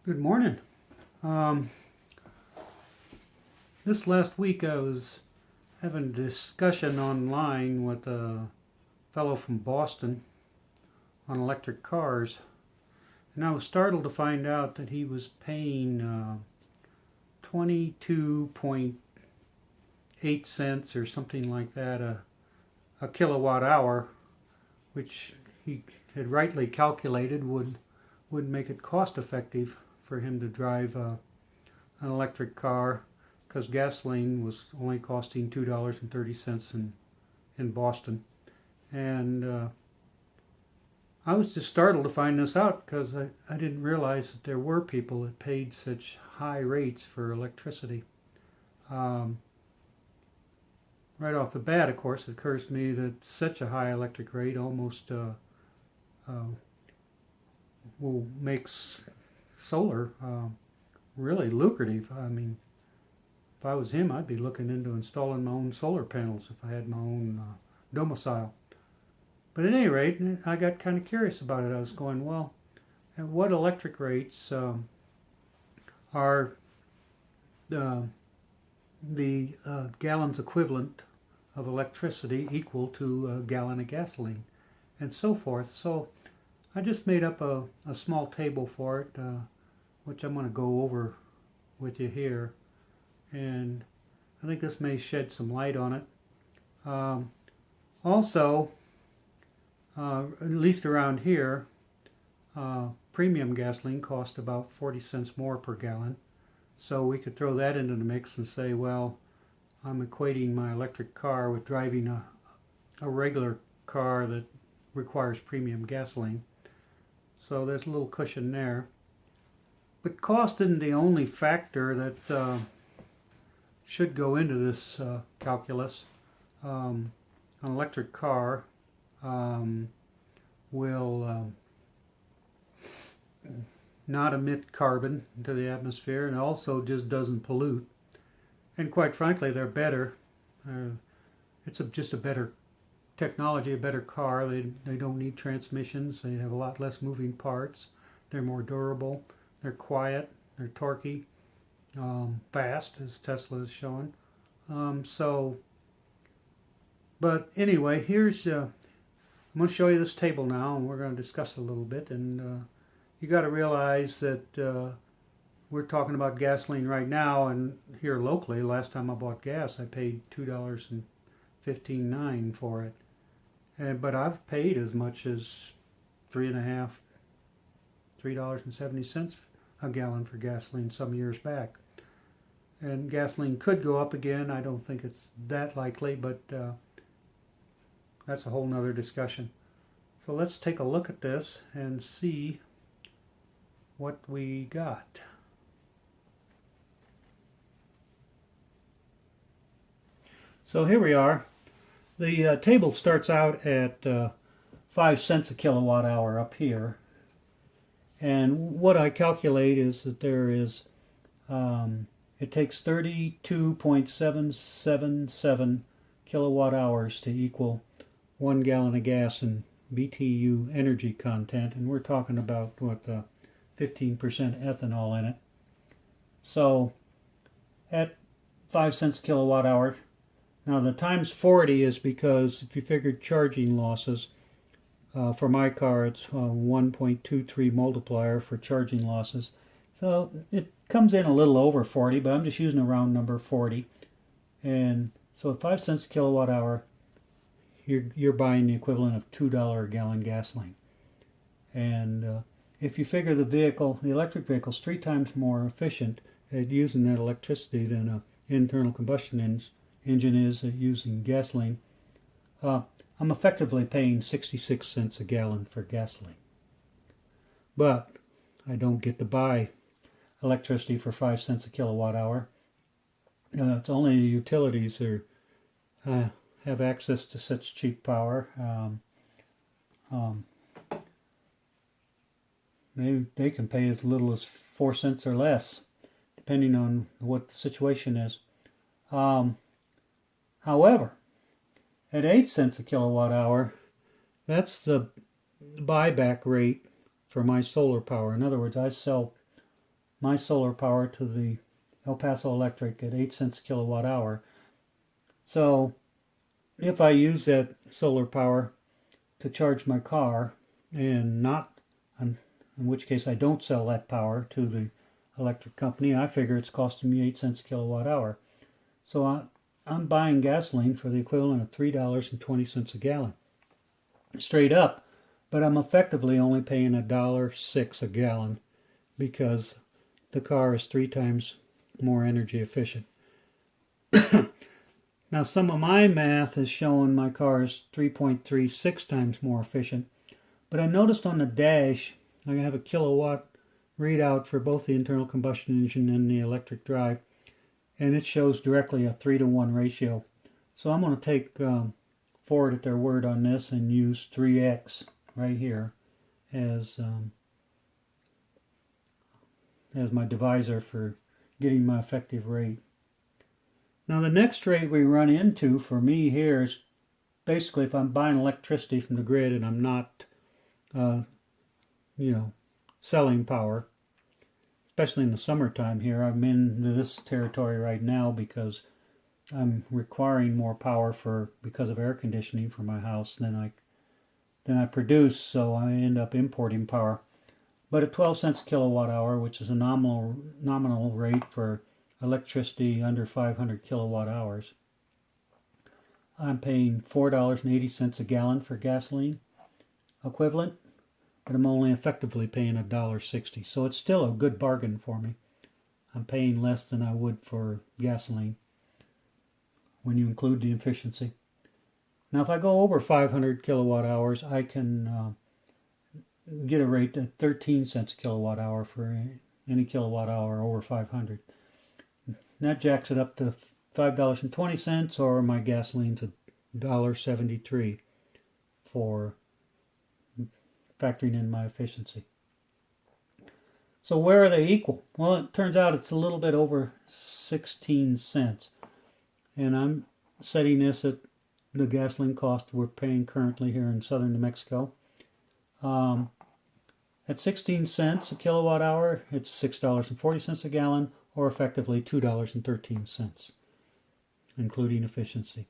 Good morning. Um, this last week I was having a discussion online with a fellow from Boston on electric cars, and I was startled to find out that he was paying 22.8 cents or something like that a kilowatt hour, which he had rightly calculated would make it cost effective for him to drive an electric car because gasoline was only costing $2.30 in Boston. And I was just startled to find this out because I didn't realize that there were people that paid such high rates for electricity. Um, right off the bat, of course, it occurs to me that such a high electric rate almost uh, will make solar really lucrative. I mean, if I was him, I'd be looking into installing my own solar panels if I had my own domicile. But at any rate, I got kind of curious about it. I was going, well, at what electric rates are uh, the gallons equivalent of electricity equal to a gallon of gasoline, and so forth. So I just made up a small table for it, which I'm going to go over with you here. And I think this may shed some light on it. Um, also, at least around here, premium gasoline cost about 40 cents more per gallon. So we could throw that into the mix and say, well, I'm equating my electric car with driving a regular car that requires premium gasoline. So there's a little cushion there. But cost isn't the only factor that should go into this calculus. An electric car um, will not emit carbon into the atmosphere, and also just doesn't pollute. And quite frankly, they're better. It's just a better technology, a better car. They don't need transmissions. They have a lot less moving parts. They're more durable. They're quiet. They're torquey. Fast, as Tesla is showing. So, but anyway, I'm going to show you this table now, and we're going to discuss it a little bit. And you got to realize that we're talking about gasoline right now, and here locally, last time I bought gas, I paid $2.15 for it. But I've paid as much as three and a half, $3.70 a gallon for gasoline some years back. And gasoline could go up again. I don't think it's that likely, but that's a whole nother discussion. So let's take a look at this and see what we got. So here we are. The table starts out at 5 cents a kilowatt hour up here. And what I calculate is that there is it takes 32.777 kilowatt hours to equal 1 gallon of gas in BTU energy content, and we're talking about what 15% ethanol in it. So at 5 cents a kilowatt hour, now the times 40 is because if you figured charging losses, for my car it's 1.23 multiplier for charging losses. So it comes in a little over 40, but I'm just using a round number 40. And so at 5 cents a kilowatt hour, you're buying the equivalent of $2 a gallon gasoline. And if you figure the electric vehicle is 3 times more efficient at using that electricity than an internal combustion engine is at using gasoline, I'm effectively paying 66 cents a gallon for gasoline. But I don't get to buy electricity for 5 cents a kilowatt hour. It's only the utilities that have access to such cheap power. They can pay as little as 4 cents or less, depending on what the situation is. However, at 8 cents a kilowatt hour, that's the buyback rate for my solar power. In other words, I sell my solar power to the El Paso Electric at 8 cents a kilowatt hour. So if I use that solar power to charge my car, and not, in which case I don't sell that power to the electric company, I figure it's costing me 8 cents a kilowatt hour. So I'm buying gasoline for the equivalent of $3.20 a gallon, straight up, but I'm effectively only paying $1.06 a gallon because the car is 3 times more energy efficient. Now, some of my math is showing my car is 3.36 times more efficient, but I noticed on the dash I have a kilowatt readout for both the internal combustion engine and the electric drive, and it shows directly a 3-to-1 ratio. So I'm going to take Ford at their word on this and use 3x right here as my divisor for getting my effective rate. Now the next rate we run into for me here is basically if I'm buying electricity from the grid and I'm not, selling power, especially in the summertime here. I'm in this territory right now because I'm requiring more power because of air conditioning for my house than I produce, so I end up importing power. But at 12 cents a kilowatt hour, which is a nominal rate for electricity under 500 kilowatt hours, I'm paying $4.80 a gallon for gasoline equivalent, but I'm only effectively paying $1.60. So it's still a good bargain for me. I'm paying less than I would for gasoline when you include the efficiency. Now if I go over 500 kilowatt hours, I can get a rate at 13 cents a kilowatt hour for any kilowatt hour over 500. And that jacks it up to $5.20, or my gasoline's $1.73 for factoring in my efficiency. So where are they equal? Well, it turns out it's a little bit over 16 cents. And I'm setting this at the gasoline cost we're paying currently here in southern New Mexico. At 16 cents a kilowatt hour, it's $6.40 a gallon, or effectively $2.13, including efficiency.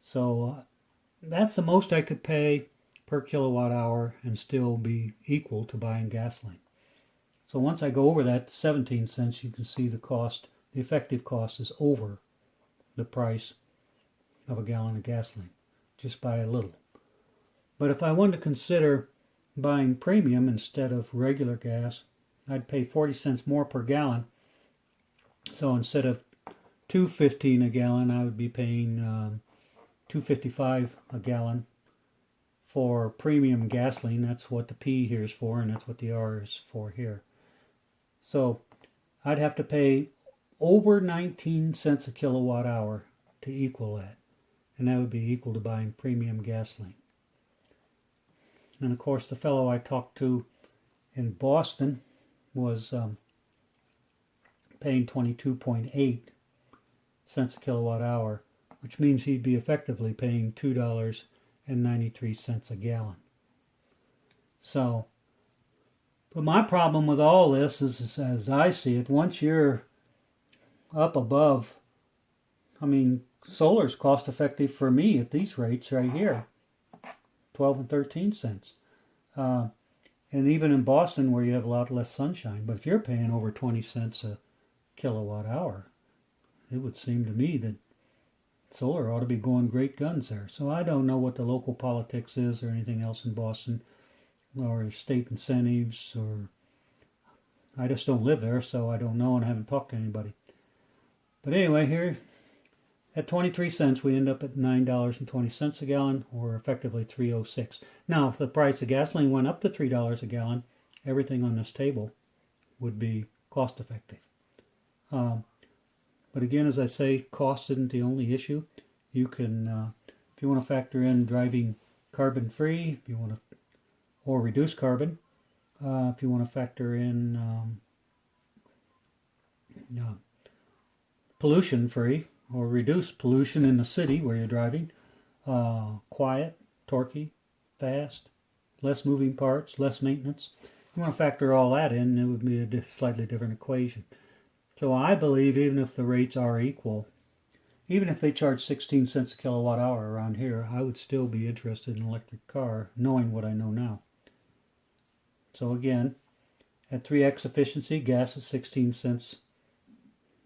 So that's the most I could pay per kilowatt hour and still be equal to buying gasoline. So once I go over that 17 cents, you can see the effective cost is over the price of a gallon of gasoline, just by a little. But if I wanted to consider buying premium instead of regular gas, I'd pay 40 cents more per gallon. So instead of $2.15 a gallon, I would be paying $2.55 a gallon for premium gasoline. That's what the P here is for, and that's what the R is for here. So I'd have to pay over 19 cents a kilowatt hour to equal that, and that would be equal to buying premium gasoline. And of course, the fellow I talked to in Boston was paying 22.8 cents a kilowatt hour, which means he'd be effectively paying $2.93 a gallon. So, but my problem with all this is, as I see it, once you're up above, solar's cost effective for me at these rates right here, 12 and 13 cents. And even in Boston where you have a lot less sunshine, but if you're paying over 20 cents a kilowatt hour, it would seem to me that solar ought to be going great guns there. So I don't know what the local politics is or anything else in Boston, or state incentives, or I just don't live there, so I don't know and I haven't talked to anybody. But anyway, here at 23 cents, we end up at $9.20 a gallon, or effectively $3.06. Now, if the price of gasoline went up to $3 a gallon, everything on this table would be cost effective. But again, as I say, cost isn't the only issue. You can, if you want to factor in driving carbon free, if you want to, or reduce carbon, if you want to factor in pollution free, or reduce pollution in the city where you're driving, quiet, torquey, fast, less moving parts, less maintenance. you want to factor all that in, it would be a slightly different equation. So I believe even if the rates are equal, even if they charge 16 cents a kilowatt hour around here, I would still be interested in an electric car, knowing what I know now. So again, at 3x efficiency, gas at 16 cents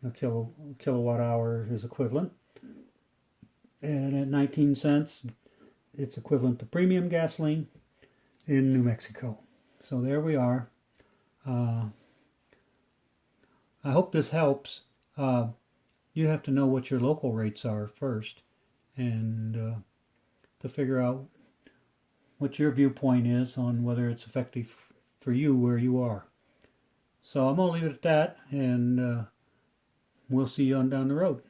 a kilowatt hour is equivalent. And at 19 cents, it's equivalent to premium gasoline in New Mexico. So there we are. I hope this helps. You have to know what your local rates are first, and to figure out what your viewpoint is on whether it's effective for you where you are. So I'm going to leave it at that, and we'll see you on down the road.